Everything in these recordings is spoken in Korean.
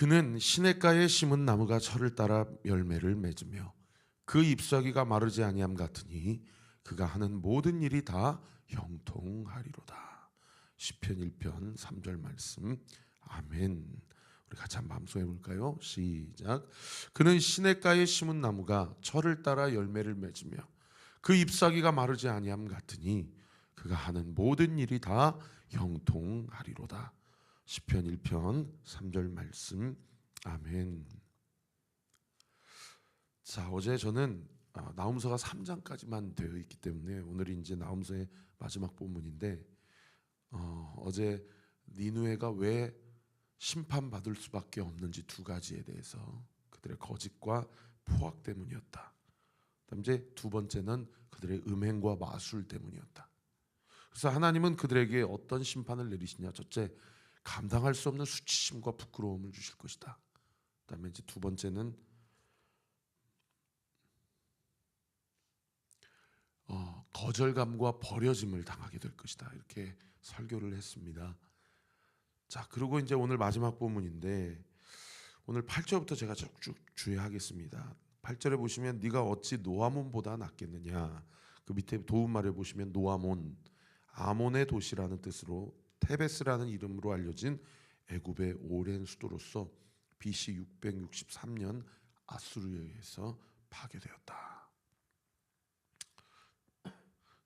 그는 시냇가에 심은 나무가 철을 따라 열매를 맺으며 그 잎사귀가 마르지 아니함 같으니 그가 하는 모든 일이 다 형통하리로다. 시편 1편 3절 말씀. 아멘. 우리 같이 한번 함송해 볼까요? 시작. 그는 시냇가에 심은 나무가 철을 따라 열매를 맺으며 그 잎사귀가 마르지 아니함 같으니 그가 하는 모든 일이 다 형통하리로다. 시편 1편 3절 말씀. 아멘. 자, 어제 저는 나훔서가 3장까지만 되어 있기 때문에 오늘이 이제 나훔서의 마지막 본문인데 어제 니느웨가 왜 심판받을 수밖에 없는지 두 가지에 대해서 그들의 거짓과 포악 때문이었다. 그다음 이제 두 번째는 그들의 음행과 마술 때문이었다. 그래서 하나님은 그들에게 어떤 심판을 내리시냐? 첫째, 감당할 수 없는 수치심과 부끄러움을 주실 것이다. 그다음에 이제 두 번째는 거절감과 버려짐을 당하게 될 것이다. 이렇게 설교를 했습니다. 자, 그리고 이제 오늘 마지막 본문인데 오늘 8절부터 제가 쭉쭉 주의하겠습니다. 8절에 보시면 네가 어찌 노아몬보다 낫겠느냐. 그 밑에 도움말에 보시면 노아몬, 아몬의 도시라는 뜻으로 테베스라는 이름으로 알려진 애굽의 오랜 수도로서 BC 663년 아수르에 의해서 파괴되었다.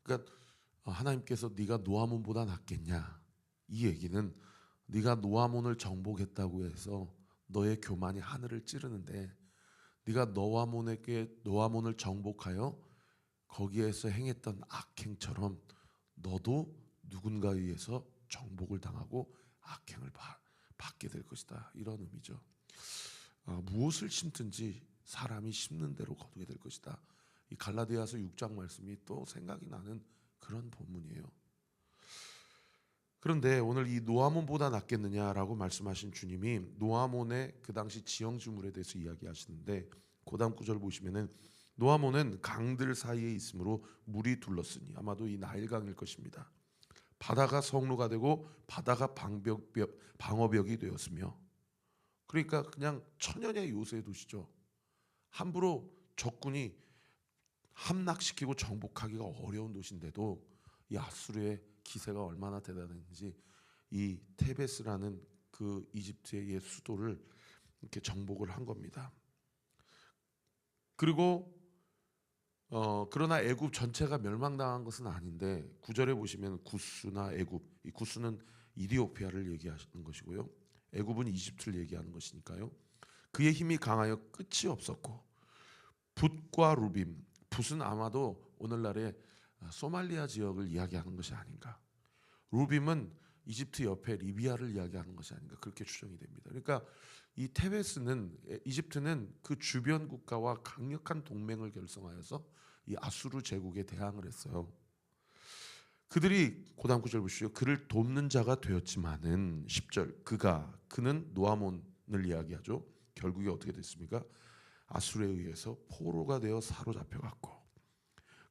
그러니까 하나님께서 네가 노아몬보다 낫겠냐, 이 얘기는 네가 노아몬을 정복했다고 해서 너의 교만이 하늘을 찌르는데 네가 노아몬을 정복하여 거기에서 행했던 악행처럼 너도 누군가에 의해서 정복을 당하고 악행을 받게 될 것이다. 이런 의미죠. 무엇을 심든지 사람이 심는 대로 거두게 될 것이다. 이 갈라디아서 6장 말씀이 또 생각이 나는 그런 본문이에요. 그런데 오늘 이 노아몬보다 낫겠느냐라고 말씀하신 주님이 노아몬의 그 당시 지형지물에 대해서 이야기하시는데 그 다음 구절 보시면은 노아몬은 강들 사이에 있으므로 물이 둘렀으니 아마도 이 나일강일 것입니다. 바다가 성로가 되고 바다가 방어벽이 되었으며, 그러니까 그냥 천연의 요새 도시죠. 함부로 적군이 함락시키고 정복하기가 어려운 도시인데도 이 아수르의 기세가 얼마나 대단한지 이 테베스라는 그 이집트의 옛 수도를 이렇게 정복을 한 겁니다. 그리고 그러나 애굽 전체가 멸망당한 것은 아닌데 9절에 보시면 구스나 애굽, 이 구스는 이디오피아를 얘기하시는 것이고요. 애굽은 이집트를 얘기하는 것이니까요. 그의 힘이 강하여 끝이 없었고 붓과 루빔, 붓은 아마도 오늘날의 소말리아 지역을 이야기하는 것이 아닌가. 루빔은 이집트 옆에 리비아를 이야기하는 것이 아닌가, 그렇게 추정이 됩니다. 그러니까 이 테베스는, 이집트는 그 주변 국가와 강력한 동맹을 결성하여서 이 아수르 제국에 대항을 했어요. 그들이 고다음 구절 보시죠. 그를 돕는 자가 되었지만은 10절 그는 노아몬을 이야기하죠. 결국에 어떻게 됐습니까? 아수르에 의해서 포로가 되어 사로잡혀갔고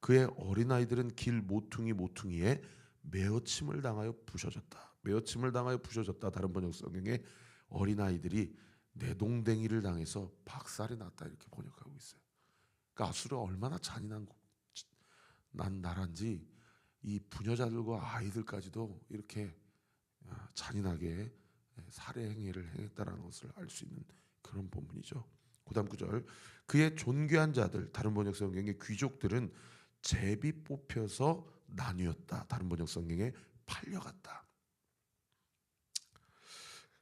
그의 어린아이들은 길 모퉁이에 메어침을 당하여 부셔졌다. 메어침을 당하여 부셔졌다. 다른 번역 성경에 어린아이들이 내동댕이를 당해서 박살이 났다, 이렇게 번역하고 있어요. 그러니까 아수르가 얼마나 잔인한 나라인지 이 부녀자들과 아이들까지도 이렇게 잔인하게 살해 행위를 행했다라는 것을 알 수 있는 그런 본문이죠. 그다음 구절 그의 존귀한 자들, 다른 번역 성경의 귀족들은 제비 뽑혀서 나뉘었다. 다른 번역 성경에 팔려갔다.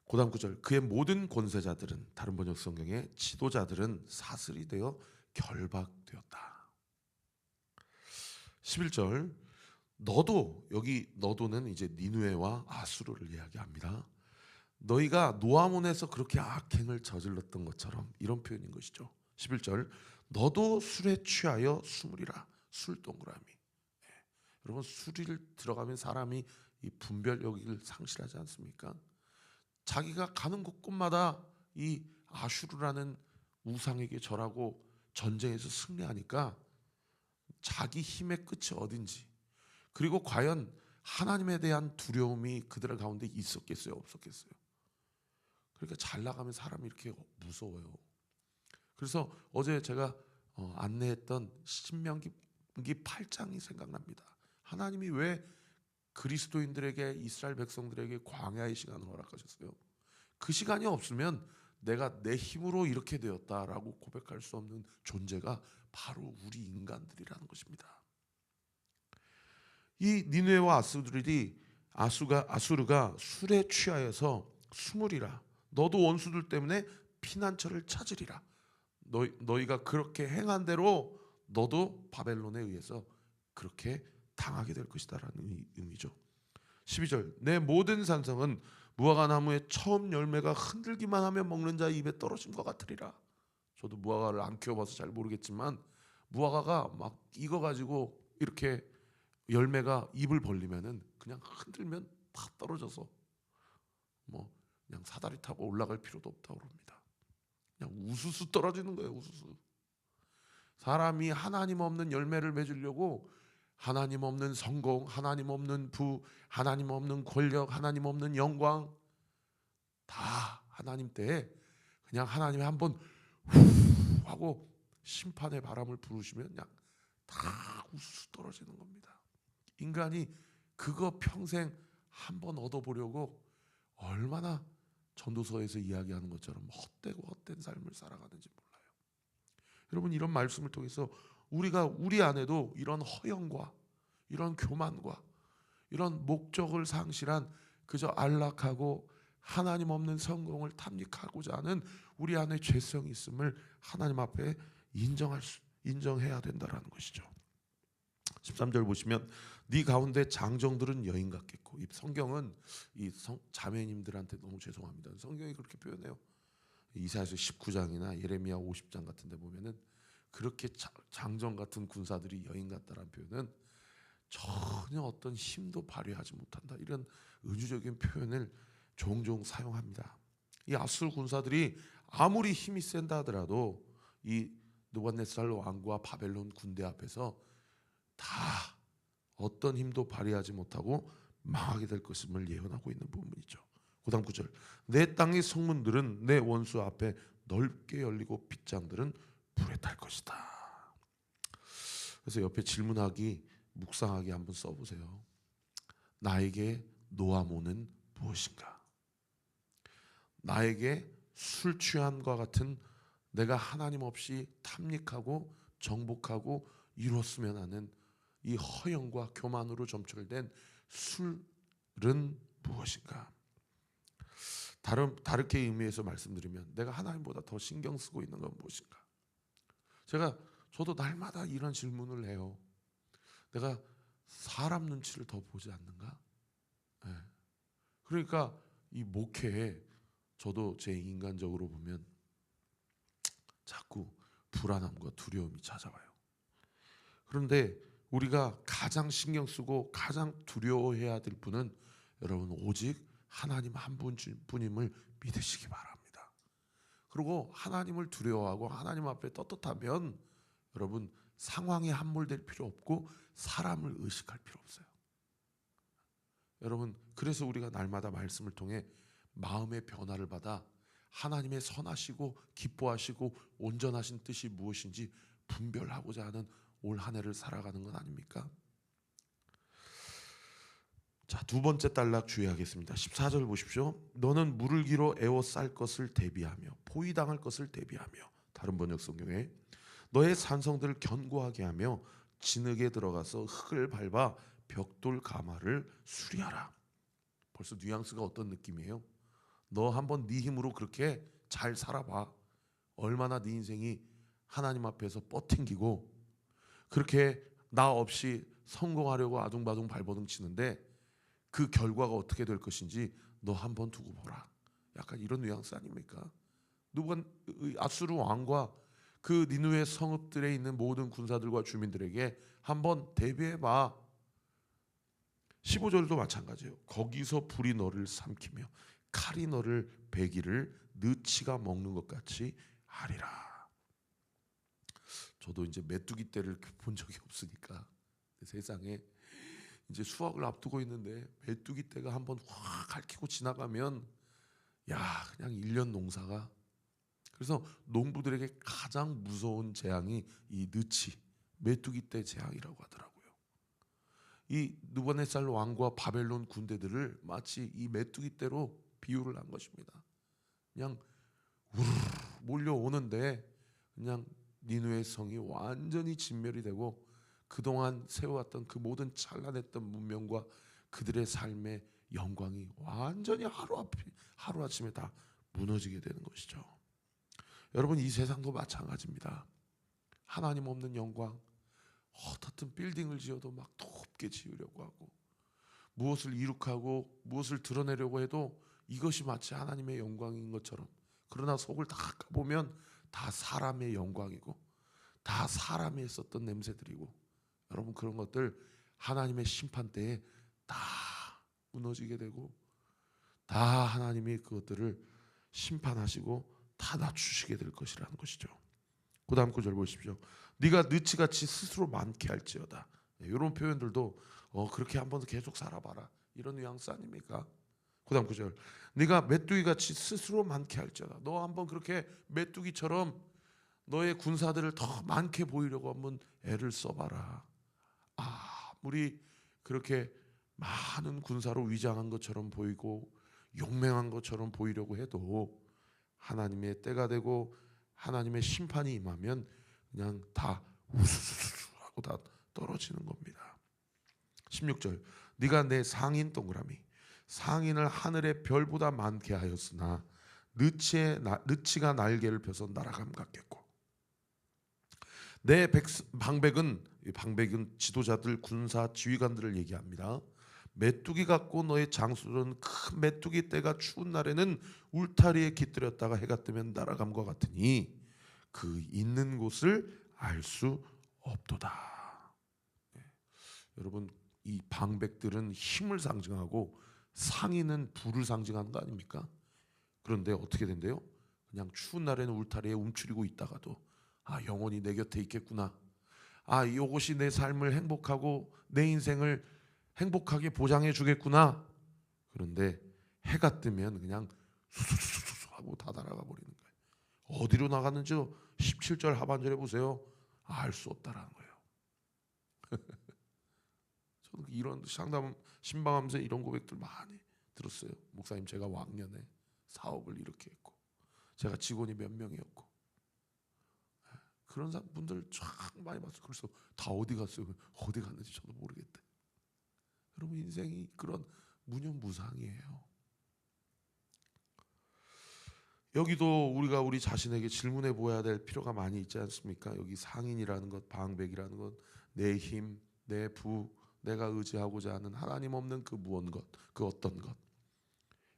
그다음 구절 그의 모든 권세자들은, 다른 번역 성경에 지도자들은 사슬이 되어 결박되었다. 11절 너도, 여기 너도는 이제 니느웨와 아수르를 이야기합니다. 너희가 노아몬에서 그렇게 악행을 저질렀던 것처럼, 이런 표현인 것이죠. 11절 너도 술에 취하여 숨으리라. 술 동그라미. 여러분, 술이 들어가면 사람이 이 분별력을 상실하지 않습니까? 자기가 가는 곳곳마다 이 아슈르라는 우상에게 절하고 전쟁에서 승리하니까 자기 힘의 끝이 어딘지, 그리고 과연 하나님에 대한 두려움이 그들 가운데 있었겠어요, 없었겠어요? 그러니까 잘 나가면 사람이 이렇게 무서워요. 그래서 어제 제가 안내했던 신명기 8장이 생각납니다. 하나님이 왜 그리스도인들에게, 이스라엘 백성들에게 광야의 시간을 허락하셨어요? 그 시간이 없으면 내가 내 힘으로 이렇게 되었다라고 고백할 수 없는 존재가 바로 우리 인간들이라는 것입니다. 이 니느웨와 아수르가 술에 취하여서 숨으리라. 너도 원수들 때문에 피난처를 찾으리라. 너희가 그렇게 행한 대로 너도 바벨론에 의해서 그렇게 당하게 될 것이다라는 의미죠. 12절, 내 모든 산성은 무화과 나무의 처음 열매가 흔들기만 하면 먹는 자의 입에 떨어짐과 같으리라. 저도 무화과를 안 키워봐서 잘 모르겠지만 무화과가 막 익어가지고 이렇게 열매가 입을 벌리면은 그냥 흔들면 다 떨어져서 뭐 그냥 사다리 타고 올라갈 필요도 없다고 그럽니다. 그냥 우수수 떨어지는 거예요. 우수수. 사람이 하나님 없는 열매를 맺으려고 하나님 없는 성공, 하나님 없는 부, 하나님 없는 권력, 하나님 없는 영광 다 하나님 때에 그냥 하나님이 한번 후 하고 심판의 바람을 부르시면 그냥 다 우수수 떨어지는 겁니다. 인간이 그거 평생 한번 얻어보려고 얼마나 전도서에서 이야기하는 것처럼 헛되고 헛된 삶을 살아가는지 몰라요. 여러분, 이런 말씀을 통해서 우리가 우리 안에도 이런 허영과 이런 교만과 이런 목적을 상실한 그저 안락하고 하나님 없는 성공을 탐닉하고자 하는 우리 안에 죄성이 있음을 하나님 앞에 인정해야 된다라는 것이죠. 13절 보시면 네 가운데 장정들은 여인 같겠고, 이 성경은 자매님들한테 너무 죄송합니다. 성경이 그렇게 표현해요. 이사야서 19장이나 예레미야 50장 같은 데 보면은 그렇게 장정 같은 군사들이 여인 같다라는 표현은 전혀 어떤 힘도 발휘하지 못한다, 이런 은유적인 표현을 종종 사용합니다. 이 아수르 군사들이 아무리 힘이 센다 하더라도 이 느부갓네살 왕과 바벨론 군대 앞에서 다 어떤 힘도 발휘하지 못하고 망하게 될 것임을 예언하고 있는 부분이죠. 그다음 9절, 내 땅의 성문들은 내 원수 앞에 넓게 열리고 빗장들은 불에 탈 것이다. 그래서 옆에 질문하기, 묵상하기 한번 써보세요. 나에게 노아모는 무엇인가? 나에게 술 취함과 같은 내가 하나님 없이 탐닉하고 정복하고 이뤘으면 하는 이 허영과 교만으로 점철된 술은 무엇인가? 다르게 의미해서 말씀드리면 내가 하나님보다 더 신경 쓰고 있는 건 무엇인가? 저도 날마다 이런 질문을 해요. 내가 사람 눈치를 더 보지 않는가? 네. 그러니까 이 목회에 저도 제 인간적으로 보면 자꾸 불안함과 두려움이 찾아와요. 그런데 우리가 가장 신경 쓰고 가장 두려워해야 될 분은 여러분 오직 하나님 한 분임을 믿으시기 바랍니다. 그리고 하나님을 두려워하고 하나님 앞에 떳떳하면 여러분 상황에 함몰될 필요 없고 사람을 의식할 필요 없어요. 여러분, 그래서 우리가 날마다 말씀을 통해 마음의 변화를 받아 하나님의 선하시고 기뻐하시고 온전하신 뜻이 무엇인지 분별하고자 하는 올 한 해를 살아가는 건 아닙니까? 자, 두 번째 단락 주의하겠습니다. 14절 보십시오. 너는 물을 기로 에워쌀 것을 대비하며 포위당할 것을 대비하며, 다른 번역 성경에 너의 산성들을 견고하게 하며 진흙에 들어가서 흙을 밟아 벽돌 가마를 수리하라. 벌써 뉘앙스가 어떤 느낌이에요? 너 한번 네 힘으로 그렇게 잘 살아봐. 얼마나 네 인생이 하나님 앞에서 뻗팅기고 그렇게 나 없이 성공하려고 아둥바둥 발버둥 치는데 그 결과가 어떻게 될 것인지 너 한번 두고 보라. 약간 이런 뉘앙스 아닙니까? 아수르 왕과 그 니느웨 성읍들에 있는 모든 군사들과 주민들에게 한번 대비해봐. 15절도 마찬가지예요. 거기서 불이 너를 삼키며 칼이 너를 베기를 느치가 먹는 것 같이 하리라. 저도 이제 메뚜기 떼를 본 적이 없으니까 세상에 이제 수확을 앞두고 있는데 메뚜기 떼가 한번 확 핥히고 지나가면 야, 그냥 1년 농사가. 그래서 농부들에게 가장 무서운 재앙이 이 느치, 메뚜기 떼 재앙이라고 하더라고요. 이 느부갓네살 왕과 바벨론 군대들을 마치 이 메뚜기 떼로 비유를 한 것입니다. 그냥 우르르 몰려오는데 그냥 니누의 성이 완전히 진멸이 되고 그동안 세워왔던 그 모든 찬란했던 문명과 그들의 삶의 영광이 완전히 하루아침에 다 무너지게 되는 것이죠. 여러분, 이 세상도 마찬가지입니다. 하나님 없는 영광, 어떻든 빌딩을 지어도 막 높게 지으려고 하고 무엇을 이룩하고 무엇을 드러내려고 해도 이것이 마치 하나님의 영광인 것처럼, 그러나 속을 다 까보면 다 사람의 영광이고 다 사람이 했었던 냄새들이고, 여러분 그런 것들 하나님의 심판 때에 다 무너지게 되고 다 하나님이 그것들을 심판하시고 다 낮추시게 될 것이라는 것이죠. 그 다음 구절 보십시오. 네가 느치같이 스스로 많게 할지어다. 이런 표현들도 그렇게 한번 계속 살아봐라, 이런 뉘앙스 아닙니까? 그 다음 구절. 네가 메뚜기같이 스스로 많게 할지어다. 너 한번 그렇게 메뚜기처럼 너의 군사들을 더 많게 보이려고 한번 애를 써봐라. 아무리 그렇게 많은 군사로 위장한 것처럼 보이고 용맹한 것처럼 보이려고 해도 하나님의 때가 되고 하나님의 심판이 임하면 그냥 다 우수수수 하고 다 떨어지는 겁니다. 16절. 네가 내 상인 동그라미 상인을 하늘의 별보다 많게 하였으나 느치가 날개를 펴서 날아감 같겠고. 내 방백은 지도자들 군사 지휘관들을 얘기합니다. 메뚜기 같고 너의 장수들은 큰 메뚜기 떼가 추운 날에는 울타리에 깃들였다가 해가 뜨면 날아감과 같으니 그 있는 곳을 알 수 없도다. 네. 여러분, 이 방백들은 힘을 상징하고 상인은 불을 상징하는 거 아닙니까? 그런데 어떻게 된대요? 그냥 추운 날에는 울타리에 움츠리고 있다가도 영원히 내 곁에 있겠구나. 이것이 내 삶을 행복하고 내 인생을 행복하게 보장해 주겠구나. 그런데 해가 뜨면 그냥 수수수수 하고 다 날아가 버리는 거예요. 어디로 나갔는지 17절 하반절에 보세요. 알 수 없다라는 거예요. 저는 이런 상담 신방하면서 이런 고백들 많이 들었어요. 목사님, 제가 왕년에 사업을 이렇게 했고 제가 직원이 몇 명이었고, 그런 분들 쫙 많이 봤어요. 그래서 다 어디 갔어요? 어디 갔는지 저도 모르겠대. 여러분, 인생이 그런 무념무상이에요. 여기도 우리가 우리 자신에게 질문해 보아야 될 필요가 많이 있지 않습니까? 여기 상인이라는 것, 방백이라는 것, 내 힘, 내 부, 내가 의지하고자 하는 하나님 없는 그 무언 것, 그 어떤 것,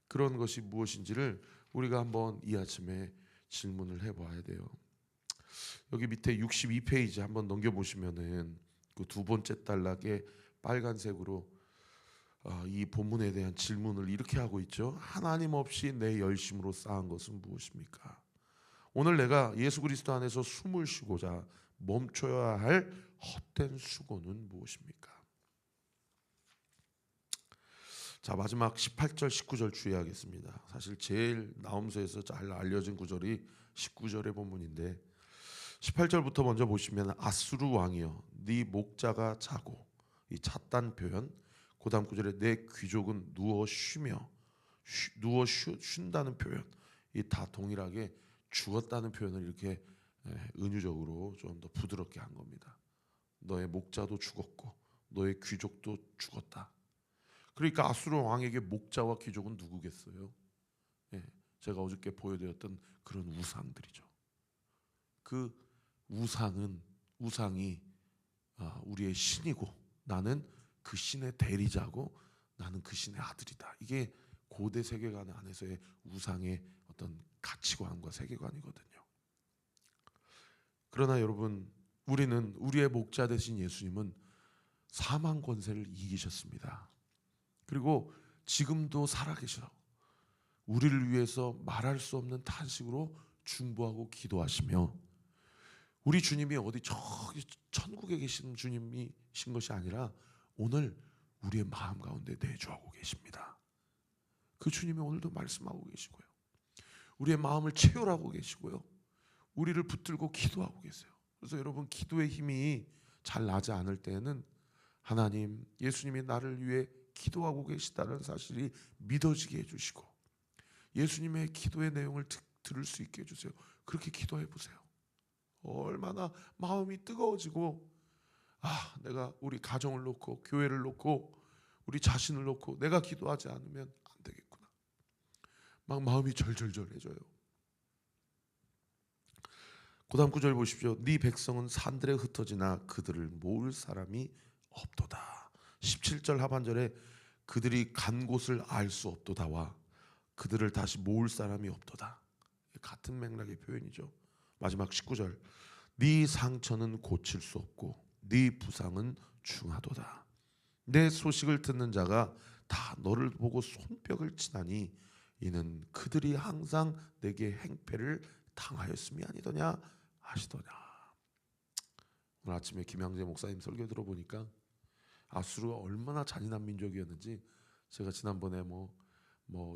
그런 것이 무엇인지를 우리가 한번 이 아침에 질문을 해봐야 돼요. 여기 밑에 62페이지 한번 넘겨보시면은 그 두 번째 단락에 빨간색으로 이 본문에 대한 질문을 이렇게 하고 있죠. 하나님 없이 내 열심으로 쌓은 것은 무엇입니까? 오늘 내가 예수 그리스도 안에서 숨을 쉬고자 멈춰야 할 헛된 수고는 무엇입니까? 자, 마지막 18절 19절 주의하겠습니다. 사실 제일 나홈서에서 잘 알려진 구절이 19절의 본문인데 18절부터 먼저 보시면 아수르 왕이여 네 목자가 자고, 이 잤단 표현, 그 다음 구절에 내 귀족은 누워 쉰다는 표현, 이 다 동일하게 죽었다는 표현을 이렇게 은유적으로 좀 더 부드럽게 한 겁니다. 너의 목자도 죽었고 너의 귀족도 죽었다. 그러니까 아수르 왕에게 목자와 귀족은 누구겠어요? 제가 어저께 보여드렸던 그런 우상들이죠. 그 우상이 우리의 신이고 나는 그 신의 대리자고 나는 그 신의 아들이다. 이게 고대 세계관 안에서의 우상의 어떤 가치관과 세계관이거든요. 그러나 여러분, 우리의 목자 되신 예수님은 사망 권세를 이기셨습니다. 그리고 지금도 살아계셔 우리를 위해서 말할 수 없는 탄식으로 중보하고 기도하시며, 우리 주님이 어디 저기 천국에 계신 주님이신 것이 아니라 오늘 우리의 마음 가운데 내주하고 계십니다. 그 주님이 오늘도 말씀하고 계시고요. 우리의 마음을 채우라고 계시고요. 우리를 붙들고 기도하고 계세요. 그래서 여러분, 기도의 힘이 잘 나지 않을 때에는 하나님, 예수님이 나를 위해 기도하고 계시다는 사실이 믿어지게 해주시고 예수님의 기도의 내용을 들을 수 있게 해주세요. 그렇게 기도해 보세요. 얼마나 마음이 뜨거워지고, 내가 우리 가정을 놓고 교회를 놓고 우리 자신을 놓고 내가 기도하지 않으면 안 되겠구나. 막 마음이 절절절해져요. 그 다음 구절 보십시오. 네 백성은 산들에 흩어지나 그들을 모을 사람이 없도다. 17절 하반절에 그들이 간 곳을 알 수 없도다와 그들을 다시 모을 사람이 없도다. 같은 맥락의 표현이죠. 마지막 19절. 네 상처는 고칠 수 없고 네 부상은 중하도다. 내 소식을 듣는 자가 다 너를 보고 손뼉을 치나니 이는 그들이 항상 내게 행패를 당하였음이 아니더냐 하시더냐. 오늘 아침에 김양재 목사님 설교 들어보니까 아수르가 얼마나 잔인한 민족이었는지, 제가 지난번에 뭐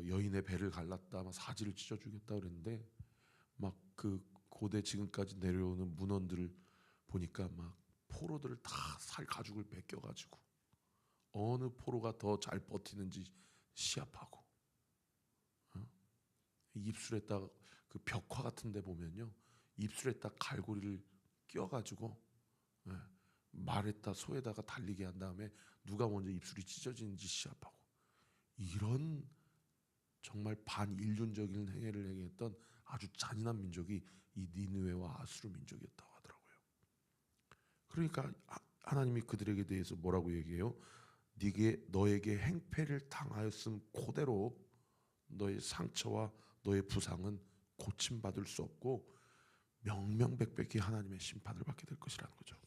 여인의 배를 갈랐다, 막 사지를 찢어 죽였다 그랬는데, 막 그 고대 지금까지 내려오는 문헌들을 보니까 막 포로들을 다 살 가죽을 벗겨가지고 어느 포로가 더 잘 버티는지 시합하고, 입술에다 그 벽화 같은데 보면요, 입술에다 갈고리를 껴가지고 말에다 소에다가 달리게 한 다음에 누가 먼저 입술이 찢어지는지 시합하고, 이런 정말 반인륜적인 행위를 행했던 아주 잔인한 민족이 이 니느웨와 아수르 민족이었다고 하더라고요. 그러니까 하나님이 그들에게 대해서 뭐라고 얘기해요? 너에게 행패를 당하였음 그대로 너의 상처와 너의 부상은 고침받을 수 없고 명명백백히 하나님의 심판을 받게 될 것이라는 거죠.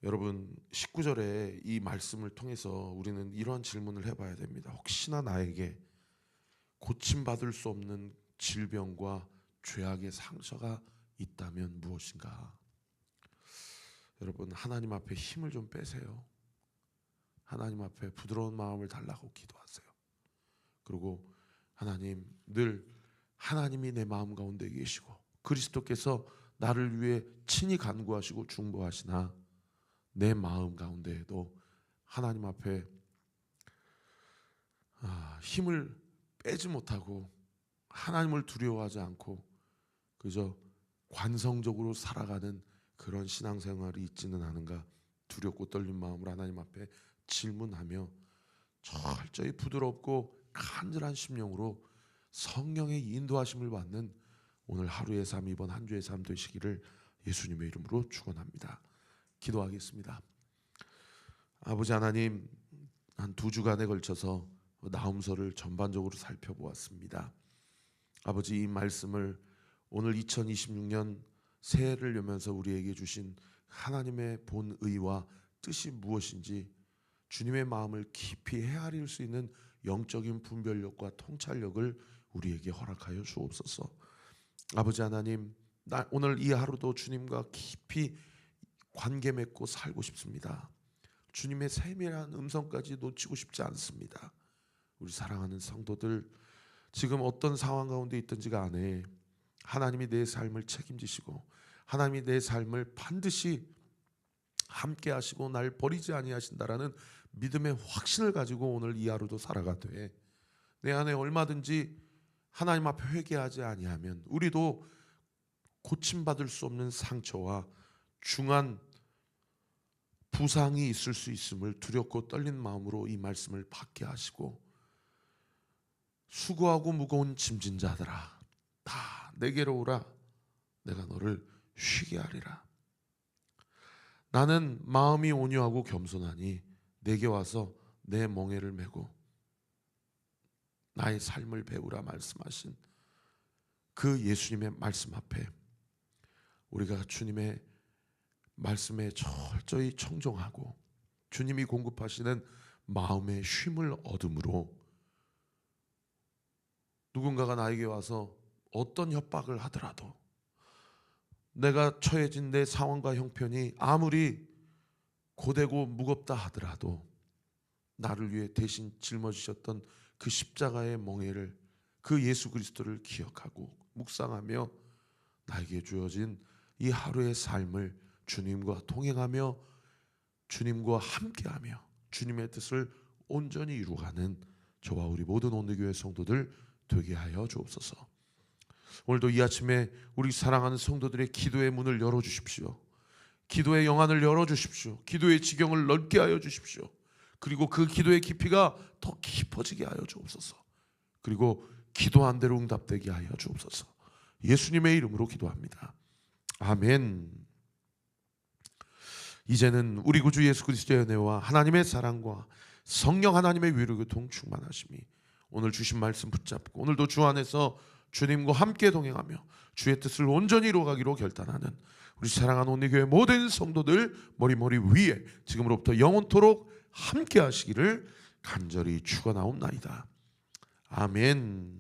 여러분, 19절에 이 말씀을 통해서 우리는 이러한 질문을 해봐야 됩니다. 혹시나 나에게 고침받을 수 없는 질병과 죄악의 상처가 있다면 무엇인가? 여러분, 하나님 앞에 힘을 좀 빼세요. 하나님 앞에 부드러운 마음을 달라고 기도하세요. 그리고 하나님, 늘 하나님이 내 마음 가운데 계시고 그리스도께서 나를 위해 친히 간구하시고 중보하시나 내 마음 가운데에도 하나님 앞에 힘을 빼지 못하고 하나님을 두려워하지 않고 그저 관성적으로 살아가는 그런 신앙생활이 있지는 않은가 두렵고 떨린 마음으로 하나님 앞에 질문하며 철저히 부드럽고 간절한 심령으로 성령의 인도하심을 받는 오늘 하루의 삶, 이번 한 주의 삶 되시기를 예수님의 이름으로 축원합니다. 기도하겠습니다. 아버지 하나님, 한 2주간에 걸쳐서 나훔서를 전반적으로 살펴보았습니다. 아버지, 이 말씀을 오늘 2026년 새해를 여면서 우리에게 주신 하나님의 본의와 뜻이 무엇인지 주님의 마음을 깊이 헤아릴 수 있는 영적인 분별력과 통찰력을 우리에게 허락하여 주옵소서. 아버지 하나님, 오늘 이 하루도 주님과 깊이 관계 맺고 살고 싶습니다. 주님의 세밀한 음성까지 놓치고 싶지 않습니다. 우리 사랑하는 성도들, 지금 어떤 상황 가운데 있든지 간에 하나님이 내 삶을 책임지시고 하나님이 내 삶을 반드시 함께 하시고 날 버리지 아니하신다라는 믿음의 확신을 가지고 오늘 이 하루도 살아가되, 내 안에 얼마든지 하나님 앞에 회개하지 아니하면 우리도 고침받을 수 없는 상처와 중한 부상이 있을 수 있음을 두렵고 떨린 마음으로 이 말씀을 받게 하시고, 수고하고 무거운 짐진 자들아 다 내게로 오라, 내가 너를 쉬게 하리라. 나는 마음이 온유하고 겸손하니 내게 와서 내 멍에를 메고 나의 삶을 배우라 말씀하신 그 예수님의 말씀 앞에 우리가 주님의 말씀에 철저히 청종하고 주님이 공급하시는 마음의 쉼을 얻음으로, 누군가가 나에게 와서 어떤 협박을 하더라도, 내가 처해진 내 상황과 형편이 아무리 고되고 무겁다 하더라도 나를 위해 대신 짊어지셨던 그 십자가의 멍에를, 그 예수 그리스도를 기억하고 묵상하며 나에게 주어진 이 하루의 삶을 주님과 동행하며 주님과 함께하며 주님의 뜻을 온전히 이루어가는 저와 우리 모든 온누교회 성도들 되게 하여 주옵소서. 오늘도 이 아침에 우리 사랑하는 성도들의 기도의 문을 열어주십시오. 기도의 영안을 열어주십시오. 기도의 지경을 넓게 하여 주십시오. 그리고 그 기도의 깊이가 더 깊어지게 하여 주옵소서. 그리고 기도한 대로 응답되게 하여 주옵소서. 예수님의 이름으로 기도합니다. 아멘. 이제는 우리 구주 예수 그리스도의 은혜와 하나님의 사랑과 성령 하나님의 위로교통 충만하심이 오늘 주신 말씀 붙잡고 오늘도 주 안에서 주님과 함께 동행하며 주의 뜻을 온전히 이루어가기로 결단하는 우리 사랑하는 온누교회 모든 성도들 머리 위에 지금으로부터 영원토록 함께 하시기를 간절히 축원하옵나이다. 아멘.